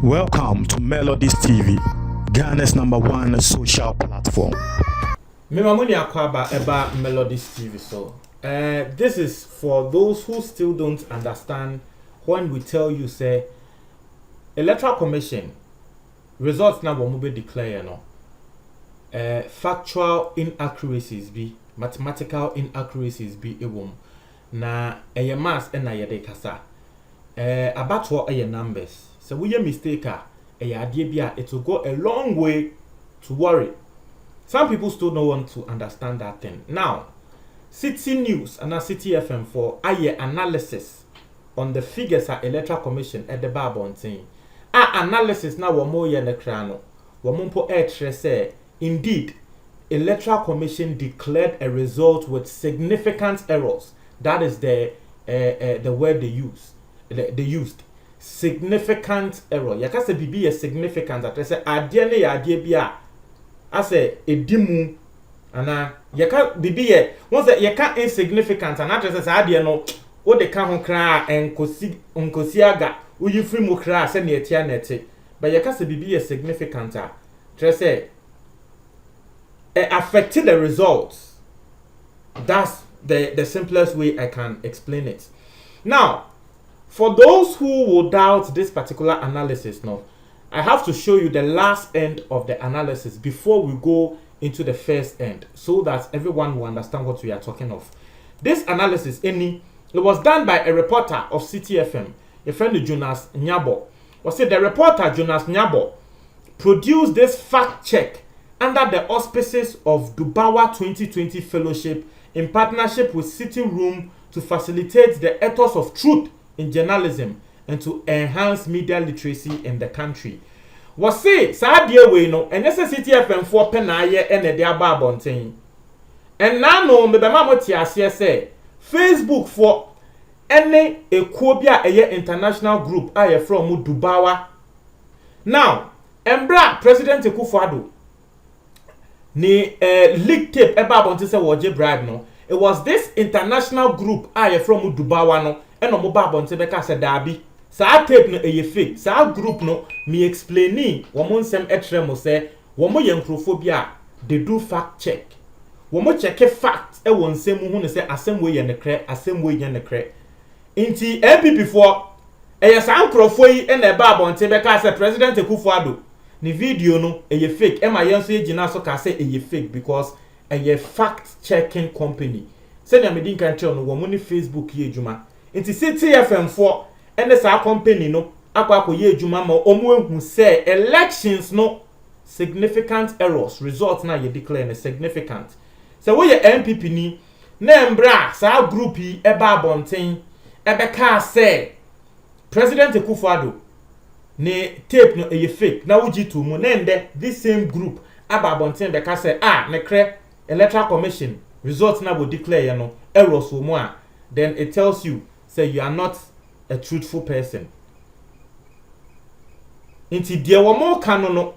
Welcome to Melodies TV, Ghana's #1 social platform. Memamuni akwaba eba Melodies TV. So, this is for those who still don't understand when we tell you say Electoral Commission results na wo be declare no. Factual inaccuracies be, mathematical inaccuracies be ewom. Na eye mass na ye de kasa. About what eye numbers. So we a mistake it will go a long way to worry. Some people still don't want to understand that thing. Now, City News and City FM for aye analysis on the figures at Electoral Commission at the Barbon thing. Analysis now one more year crano. Wamumpo say indeed Electoral Commission declared a result with significant errors. That is the word they used. Significant error. Yaka se bibi ye significant. Atre se adie ne ya adie bia. Ase edimu ana yaka bibi ye. Once yaka insignificant and atre se adie no o de ka ho kra enkosi aga. Uyi free mo kra se ne etia na ete. But yaka se bibi ye significant. Atre se affected the results. That's the simplest way I can explain it. Now, for those who will doubt this particular analysis, no, I have to show you the last end of the analysis before we go into the first end, so that everyone will understand what we are talking of. This analysis, it was done by a reporter of City FM, a friend Jonas Nyabo. The reporter Jonas Nyabo produced this fact check under the auspices of Dubawa 2020 Fellowship in partnership with City Room to facilitate the ethos of truth in journalism and to enhance media literacy in the country. Was say Sadia we no and necessity FM for penaye and the ababontain. And now no me bemamoti say Facebook for any equobia a international group aye from Dubawa. Now, Embra President Akufo-Addo ni leak tape ababontain say woje bribe no. It was this international group aye from Dubawa no. And no mobile beka se dabi. Sa tape no eye fake. Sa group no me explaining womo nsem etre mo se womo ye nkrofobia they do fact check. Womo check fact e won nsem hu ne se asem we ye ne kre, asem we ye ne kre. Inti MPP for eye sa nkrofo yi e na ba bonte beka se President Akufo-Addo ni video no eye fake. E ma yen so egina so ka se eye fake because eye fact checking company. Se na me din kan tell no womo ni Facebook ye ejuma. Inti City FM for and sa company no akwa ye adwuma ma omo ehu say elections no significant errors results na ye declare na significant. So we MPP ni na embra sa group yi eba abonten ebeka say President Akufo-Addo ne tape no eye fake na wuji to mu na ende this same group aba abonten beka say ne kre Electoral Commission results na wo declare no errors wo mu a then it tells you say you are not a truthful person. Inti dia womo kanu no.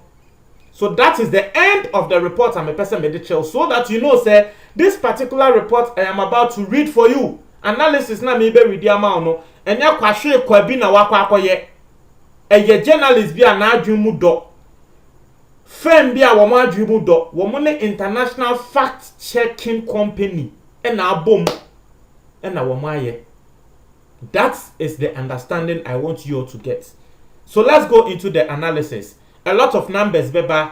So that is the end of the report I'm a person made it so that you know say this particular report I am about to read for you. Analysis na me be read ama no. Enya kwahwe kwa bi na wakwa akoye. Eye journalist bi na adwun mu do. Firm bi a womo adwun mu do. Womo ne international fact checking company. Na abom. Na womo aye. That is the understanding I want you all to get. So let's go into the analysis. A lot of numbers, Beba.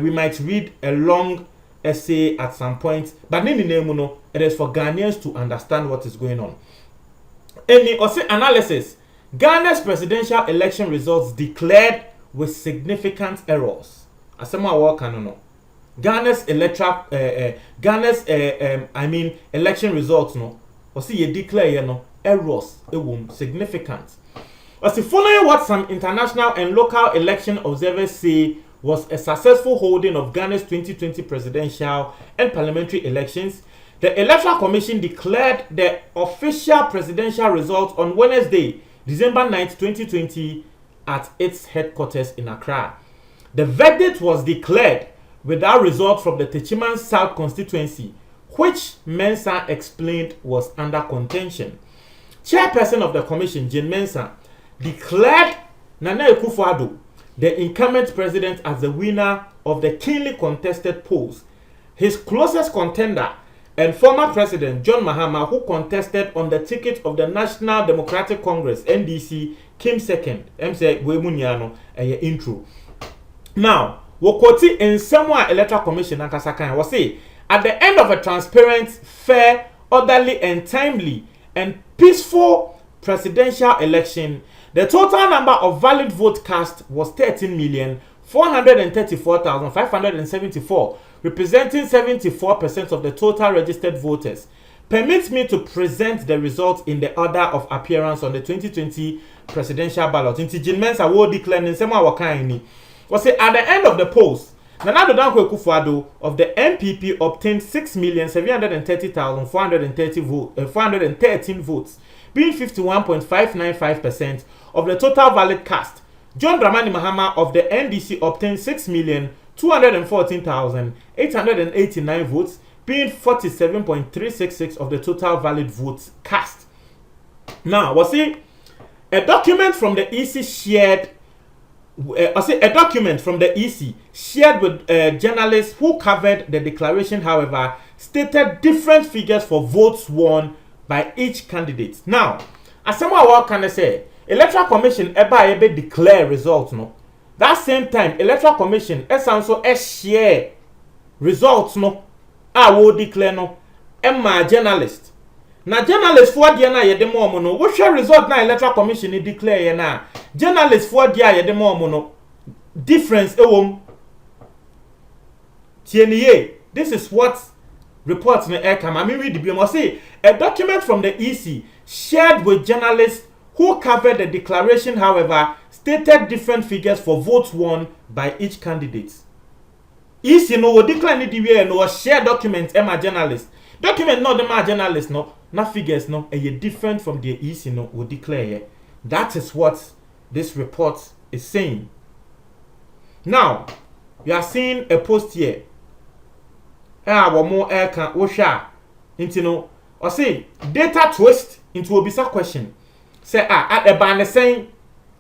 We might read a long essay at some point, but it is for Ghanaians to understand what is going on. Any analysis. Ghana's presidential election results declared with significant errors. Asema wa kanono. Ghana's election results no. You declare no errors significant. As following what some international and local election observers say was a successful holding of Ghana's 2020 presidential and parliamentary elections, the Electoral Commission declared the official presidential results on Wednesday, December 9th, 2020 at its headquarters in Accra. The verdict was declared without result from the Techiman South constituency, which Mensah explained was under contention. chairperson of the commission, Jane Mensah, declared Nana Akufo-Addo, the incumbent president, as the winner of the keenly contested polls. His closest contender and former president, John Mahama, who contested on the ticket of the National Democratic Congress, NDC, came second. Intro. Now, Wokoti in Samoa Electoral Commission and Kasakan was say, at the end of a transparent, fair, orderly, and timely and peaceful presidential election, the total number of valid vote cast was 13,434,574, representing 74% of the total registered voters. Permit me to present the results in the order of appearance on the 2020 presidential ballot. Inti Jane Mensah will declare in Sema Wakaini. Was say at the end of the polls, Nana Akufo-Addo of the MPP obtained 6,730,413 votes, being 51.595% of the total valid cast. John Dramani Mahama of the NDC obtained 6,214,889 votes, being 47.366% of the total valid votes cast. Now, was it a document from the EC shared? A document from the EC shared with journalists who covered the declaration, however, stated different figures for votes won by each candidate. Now, as someone can say, Electoral Commission ebe declare results no. That same time, Electoral Commission also share results no. Will declare no. Emma journalist. Na journalist for dia na yede mo no. What share result na Electoral Commission declare na. Journalist for dia yede mo no. Difference ewom. Tieniye. This is what reports na air come. I mean read the bill. Say a document from the EC shared with journalists who covered the declaration, however, stated different figures for votes won by each candidate. EC no will declare the way no share documents Emma journalist. Document no the journalist no, not figures no, a different from the EC no will declare. That is what this report is saying. Now, you are seeing a post here. One more air can osha into no or say data twist into obisa question. Say at the banner saying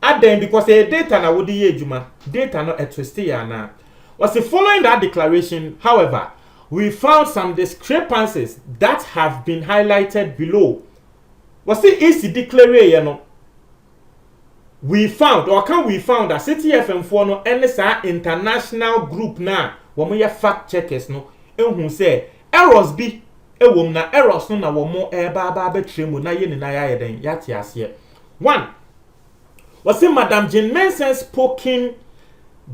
at them because a data na would juma data not a twist here now. Was the following that declaration, however, we found some discrepancies that have been highlighted below. Was the easy declaration? We found, or can we found that CTFM4 no NSA international group na womo fact checkers no who say errors be ewom na errors no na womo ba betremu na ye ni na ya den yati ase. One was the Madam Jane Mensah's spoken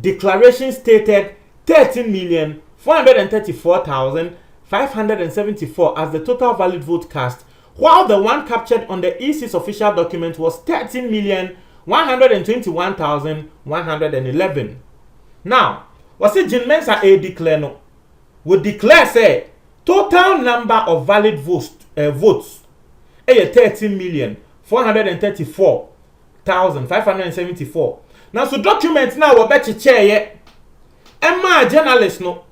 declaration stated 13,434,574 as the total valid vote cast, while the one captured on the EC's official document was 13,121,111. Now, was it Jane Mensah a declare no? Would declare say total number of valid votes 13,434,574. Now so documents now we bet chair Emma journalist no.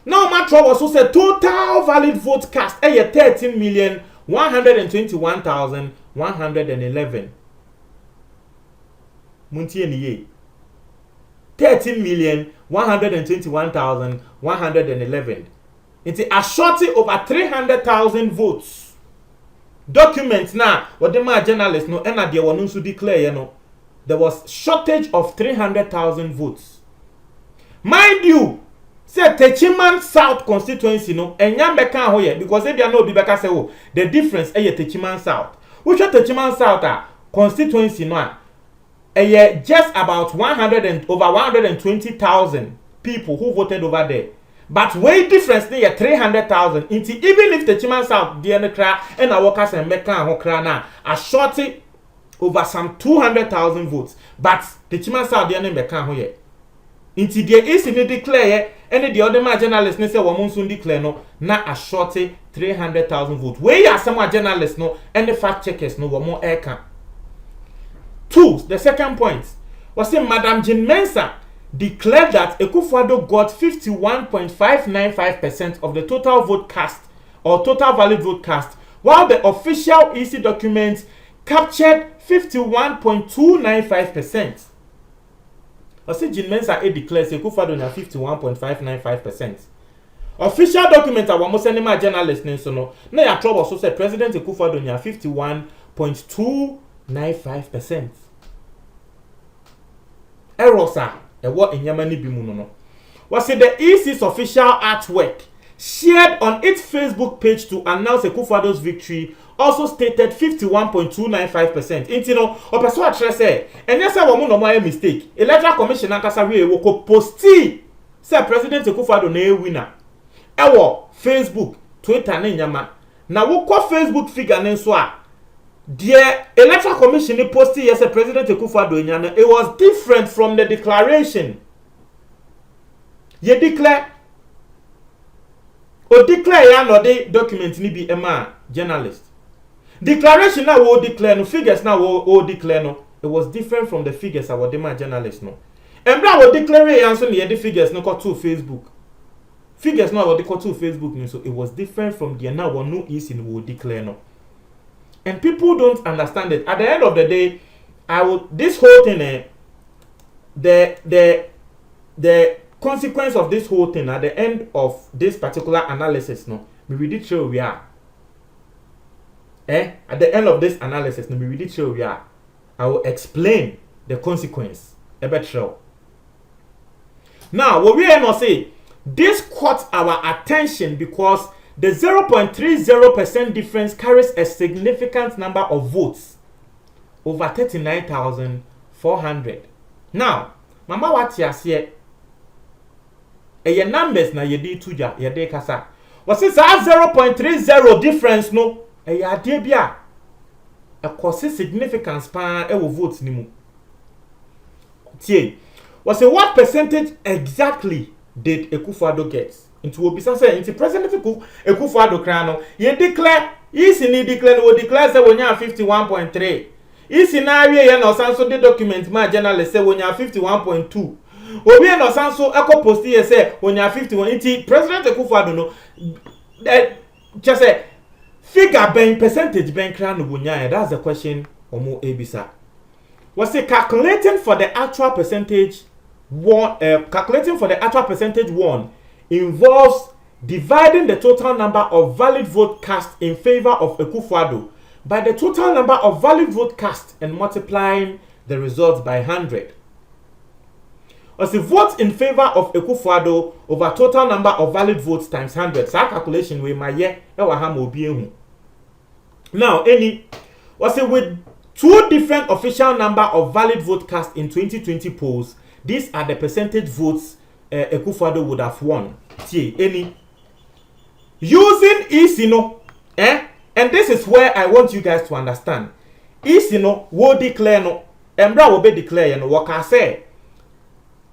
Now matter was also say total valid vote cast 13,121,111. Muntie ni ye. 13,121,111. It's a shorty over 300,000 votes. Documents now what the journalists no and they were to declare you know there was shortage of 300,000 votes. Mind you, say Techiman South constituency no enya beka hoye because they no be beka say oh the difference Techiman South. Which Techiman South constituency no just about 120,000 people who voted over there. But way difference there 300,000 into even if Techiman South the cra and our workers and beka ho kra na a shorty over some 200,000 votes. But Techiman South the beka hoye. Inti there is in declare and the other journalists say woman soon declare no na a shorty 300,000 votes. Where are some journalists no and the fact checkers no more air can. Two, the second point was say Madam Jane Mensah declared that Akufo-Addo got 51.595% of the total vote cast or total valid vote cast, while the official EC document captured 51.295%. Ose Jean Mensa declares Akufo-Addo na 51.595%. Official document a wamo send ma journalist nso no na ya trouble so say President Akufo-Addo na 51.295%. Errors are what in Yamani Bimuno. Was it the EC's official artwork shared on its Facebook page to announce Akufo-Addo's victory also stated 51.295%. Intino, or person address say, and yes, I won't know mistake. Electoral Commission ankasa we woko posti say President Akufo-Addo na winner. Ewo Facebook, Twitter ne nyama. Na woko Facebook figure ne so a the Electoral Commission posti yes President Akufo-Addo nyana. It was different from the declaration. Ye declare ya no the document ni bi ema journalist. Declaration na wo declare no figures na wo declare no. It was different from the figures I was my journalist no. Embra wo declare ya so the figures no go to Facebook. Figures na wo go to Facebook no, so it was different from the now one no is in wo declare no. And people don't understand it. At the end of the day, this whole thing the consequence of this whole thing at the end of this particular analysis no, we really sure we are. At the end of this analysis, no, we really sure we are. I will explain the consequence a bit sure. Now, what we must say, this caught our attention because the 0.30% difference carries a significant number of votes, over 39,400. Now, Mama what you say? Numbers na yedi tuja yede kasa. Was it 0.30 difference no? Ade bia a cause significance pa e wo votes ni mu. Tie. Was it what percentage exactly did Akufo-Addo get? Into obisa say into President Akufo-Addo kra no ye declare isi ni declare no declare say wonya 51.3. Isi na awie ye na osanso the document ma journalist say wonya 51.2. Obi no sanso eko post here say wonya 51. Into President Akufo-Addo no just say figure ben percentage ben kra no wonya. That's the question omo ebisa. Was it calculating for the actual percentage won involves dividing the total number of valid vote cast in favor of Akufo-Addo by the total number of valid vote cast and multiplying the results by 100. As the vote in favor of Akufo-Addo over total number of valid votes times 100. So calculation we my year now was it with two different official number of valid vote cast in 2020 polls. These are the percentage votes Akufo-Addo would have won. Using Isino, and this is where I want you guys to understand. Isino will declare no, Embra will be declare no. What I say,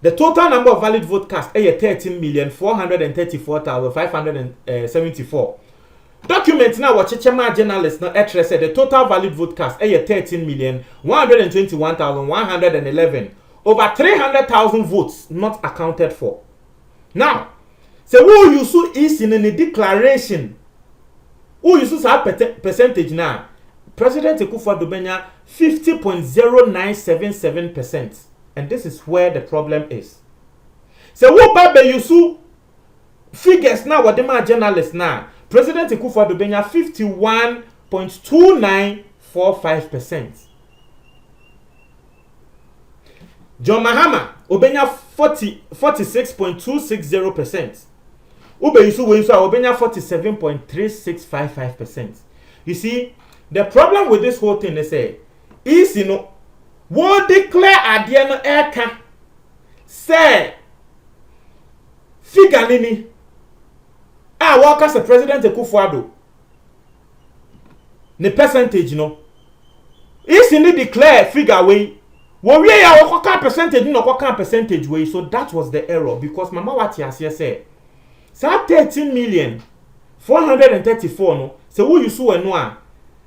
the total number of valid vote cast is 13,434,574. Document now what Chichema journalist now said the total valid vote cast is 13,121,111. Over 300,000 votes not accounted for. Now, so who you so is in a declaration? Who you so percentage now? President Akufo-Addo benya 50.0977%, and this is where the problem is. So who babe you so figures now? What the journalists now? President Akufo-Addo benya 51.2945%. John Mahama obenya 46.260%. Ube Yusu Wensu obenya 47.3655%. You see, the problem with this whole thing is you know, wo declare adie no eka say figure nini waka se President Akufo-Addo ne percentage no is ni declare figure way. Well, we are what percentage, no what percentage way. So that was the error because Mama Wati said, "Sa 13,434 no. So who you saw no?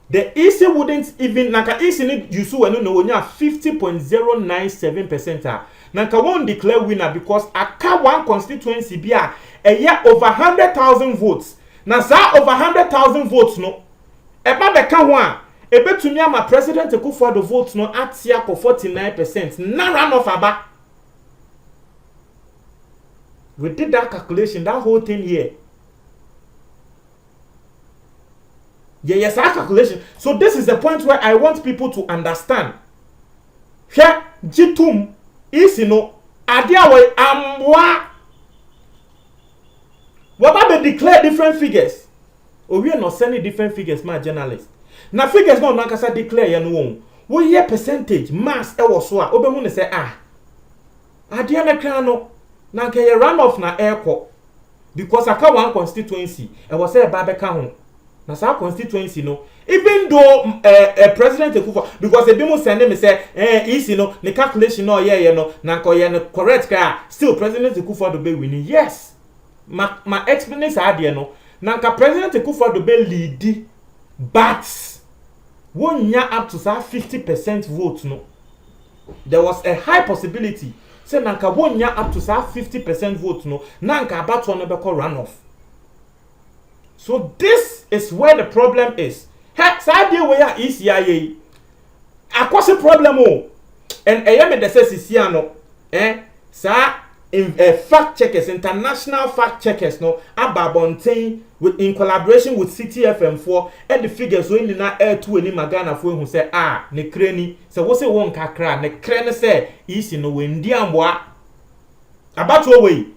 The EC wouldn't even naka EC you saw no when you 50.097%. Naka won't declare winner because aka one constituency be a year over 100,000 votes. Na sa over 100,000 votes no. Eba beka one. ebetumi ama President Akufo-Addo vote no atia ko 49%. Na runoff aba. We did that calculation, that whole thing here. Yes, our calculation. So this is the point where I want people to understand. Here, Jitum is adia we amwa. What about they declare different figures? Or we are not sending different figures, my journalists. Now figures no nankasa declare ya no. We hear percentage, mass, so obe say adia na kra no nanka ye runoff na airco because aka one constituency e was say babeka ho na sa constituency no even though President Akufo because e bi mo send me say easy no the calculation no ye no nanka ye no correct ka still President Akufo-Addo be winning. Yes, my explanation ade no nanka President Akufo-Addo be lead but won nya up to 50% vote no. There was a high possibility say nanka won nya up to 50% vote no nanka abato no be call runoff. So this is where the problem is. Hey, say we are ECIA. Akwase problem o. And me the say sisia no sa fact checkers, international fact checkers no ababonten with in collaboration with CTFM4 and the figures we ni na air to any magana for who say ne kreni say wo say won kakra ne krene say isi no we ndi amboa abato we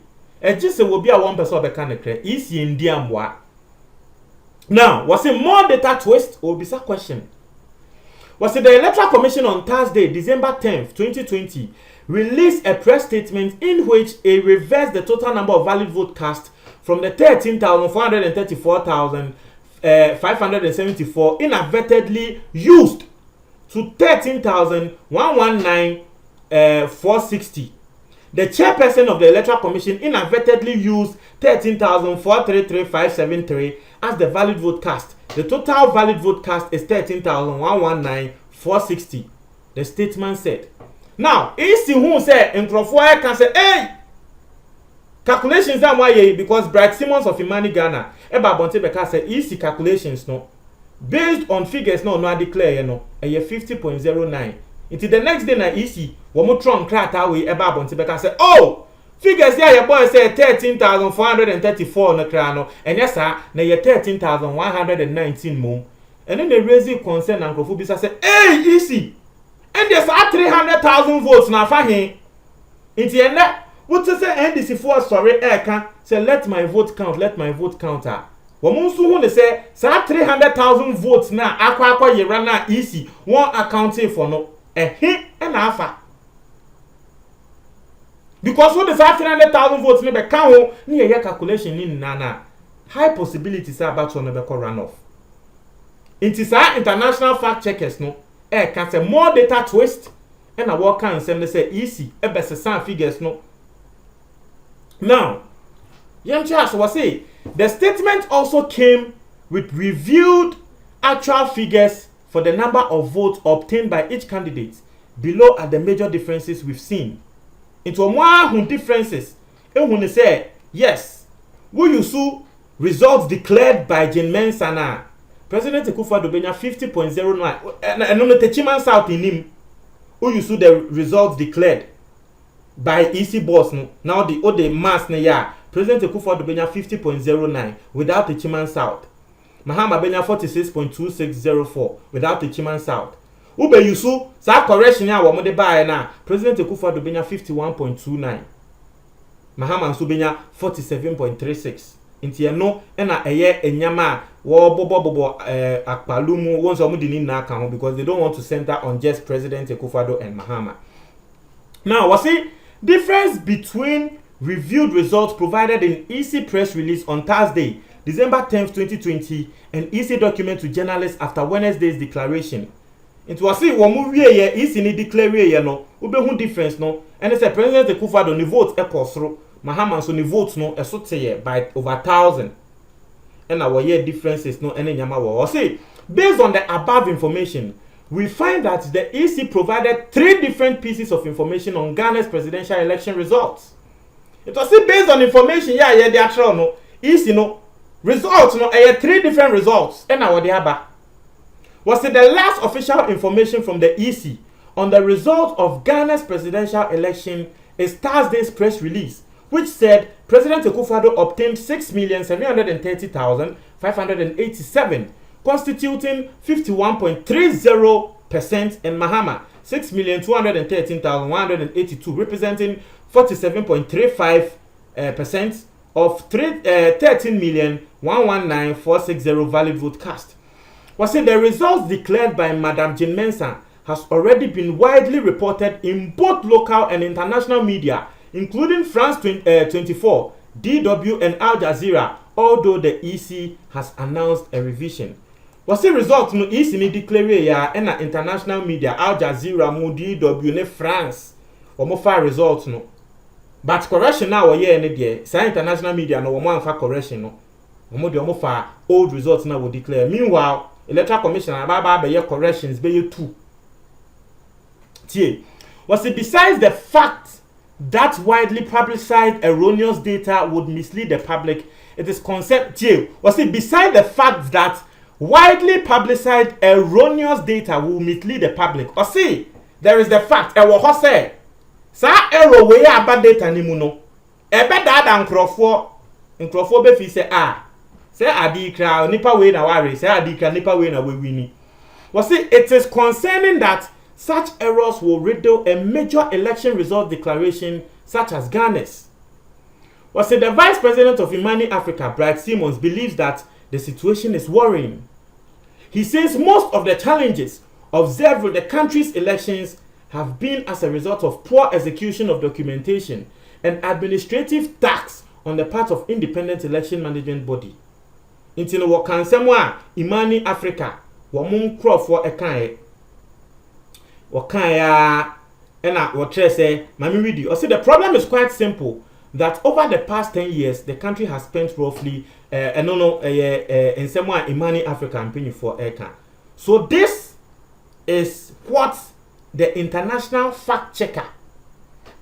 eji say wo bia 1% obeka ne kre isi ndi amboa. Now was it more data twist or bisa question? Was it the Electoral Commission on Thursday, December 10th, 2020 released a press statement in which it reversed the total number of valid vote cast from the 13,434,574 inadvertently used to 13,119,460. The chairperson of the Electoral Commission inadvertently used 13,433,573 as the valid vote cast. The total valid vote cast is 13,119,460. The statement said. Now, easy who say Nkrofo can say, hey, calculations are why because Bright Simmons of Imani Ghana, Eba Bontebeka say easy calculations no, based on figures no declare a 50.09. Until the next day na easy, womo tron krata we Eba Bontebeka say, oh, figures here your boy say 13,434 na krano, and yes sir, na ye 13,119 mo, and then they raise concern and Nkrofo bisa say, hey, easy. And there's 300,000 votes now for him. In the end, what to say NDC for sorry can say let my vote count, let my vote counter. Womuntu who say 300,000 votes now akwa yerana easy one accounting for no and alpha. Because what the 300,000 votes never count near your calculation in nana. High possibility say about to never run off. It is our international fact checkers no. Can say more data twist and a work and send say easy best some figures no. Now, young Charles was say the statement also came with reviewed actual figures for the number of votes obtained by each candidate. Below are the major differences we've seen. Into more differences, and when they say yes, we use results declared by Jane Mensana. President Akufo-Addo benya 50.09 and on the Techiman South in him who you see the results declared by EC boss now the mass na ya President Akufo-Addo benya 50.09 without Techiman South. Mahama benya 46.2604 without Techiman South. Ube yusu sa correction ya wo mo de bae na President Akufo-Addo benya 51.29. Mahama nso benya 47.36. Inti no na eye enyama wo bobo akpalumu won so mudi ni na kan because they don't want to center on just President Akufo-Addo and Mahama. Now, what's the difference between reviewed results provided in EC press release on Thursday, December 10th, 2020 and EC document to journalists after Wednesday's declaration? It was see wo mu wie ye EC ni declare ye no, ube hu difference no, and it's a President Akufo-Addo ni vote ekosro. Mahama so ni votes no esoteye by over 1,000. And our year differences no any nyama wo. See, based on the above information, we find that the EC provided 3 different pieces of information on Ghana's presidential election results. It was based on information the actual no EC no results no 3 different results and our de aba. Was it the last official information from the EC on the result of Ghana's presidential election is Thursday's press release, which said President Akufo-Addo obtained 6,730,587, constituting 51.30%, and Mahama 6,213,182, representing 47.35% of 13,119,460 valid vote cast. Was it the results declared by Madam Jean Mensah has already been widely reported in both local and international media, including France 24, DW, and Al Jazeera, although the EC has announced a revision. Was the result no EC ni declare ya and international media Al Jazeera, DW, ne France or more far results no. But correction now we ye ne say international media no more far correction no. More far old results now will declare. Meanwhile, Electoral Commission about be corrections be you too. Was it besides the fact that widely publicized erroneous data would mislead the public? It is concerned. Was it beside the fact that widely publicized erroneous data will mislead the public? Or see, there is the fact. What say? Sa error way about data ni muno. Ebe dada nkrofo be fi say say adikra nipa we na ware say adikra nipa we na we wini. Was it? It is concerning that such errors will riddle a major election result declaration such as Ghana's. Was it the Vice President of Imani Africa, Bright Simmons, believes that the situation is worrying. He says most of the challenges observed with the country's elections have been as a result of poor execution of documentation and administrative tax on the part of independent election management body. Inti no wakan semwa Imani Africa wa mun crofo ekan wakaya ena wotre say mami read you. The problem is quite simple, that over the past 10 years the country has spent roughly in somewhere Imani Africa and paying for aircon. So this is what the international fact checker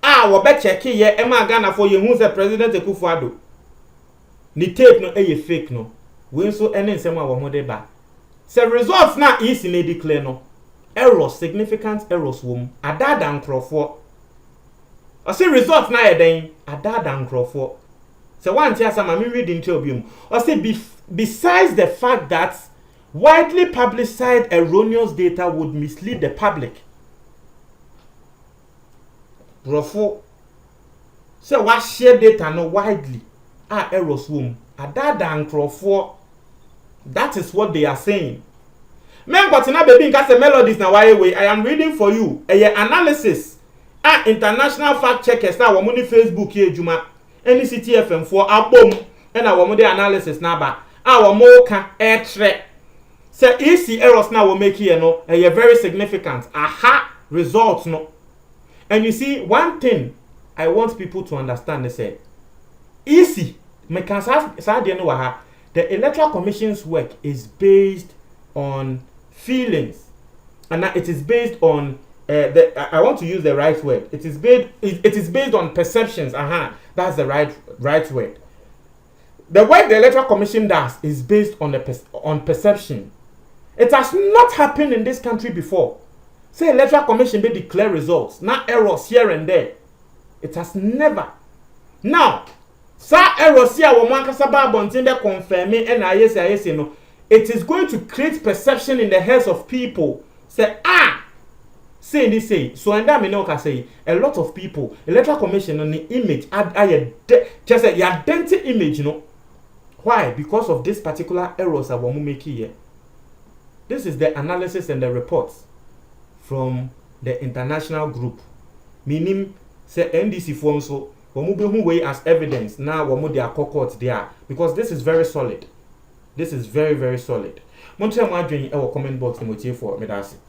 we be check ye ema Ghana for ye hu say President Akufo-Addo ni tape no fake no we so ene nsema wo ho de ba say results na is in declare no errors, significant errors wom adada nkrofo. I say results na eden adada nkrofo. So one tia some me read into obium. I say besides the fact that widely publicized erroneous data would mislead the public. Brofo say what share data no widely errors wom adada nkrofo. That is what they are saying. Men but na baby nka say melodies na why way I am reading for you a analysis international fact checkers na wo mo ni Facebook ye adwuma any CTFM for abom na wo mo dey analysis na ba wo mo ka tre say EC errors na wo make here no very significant results no. And you see, one thing I want people to understand is say EC me can say no wa the Electoral Commission's work is based on feelings, and it is based on I want to use the right word. It is based on perceptions. That's the right word. The work the Electoral Commission does is based on on perception. It has not happened in this country before. Say Electoral Commission may declare results, not errors here and there. It has never. Now, sa errors here we man kasa ba bontin be confirm and ayese no. It is going to create perception in the heads of people. Say, say this say. So and that me know can say a lot of people, Electoral Commission on the image, just say your identity image, you know. Why? Because of this particular errors that we make here. This is the analysis and the reports from the international group. Meaning, say NDC form so we move way as evidence. Now we move their court there because this is very solid. This is very, very solid. Montreal Madrid, our comment box, for me. That's it.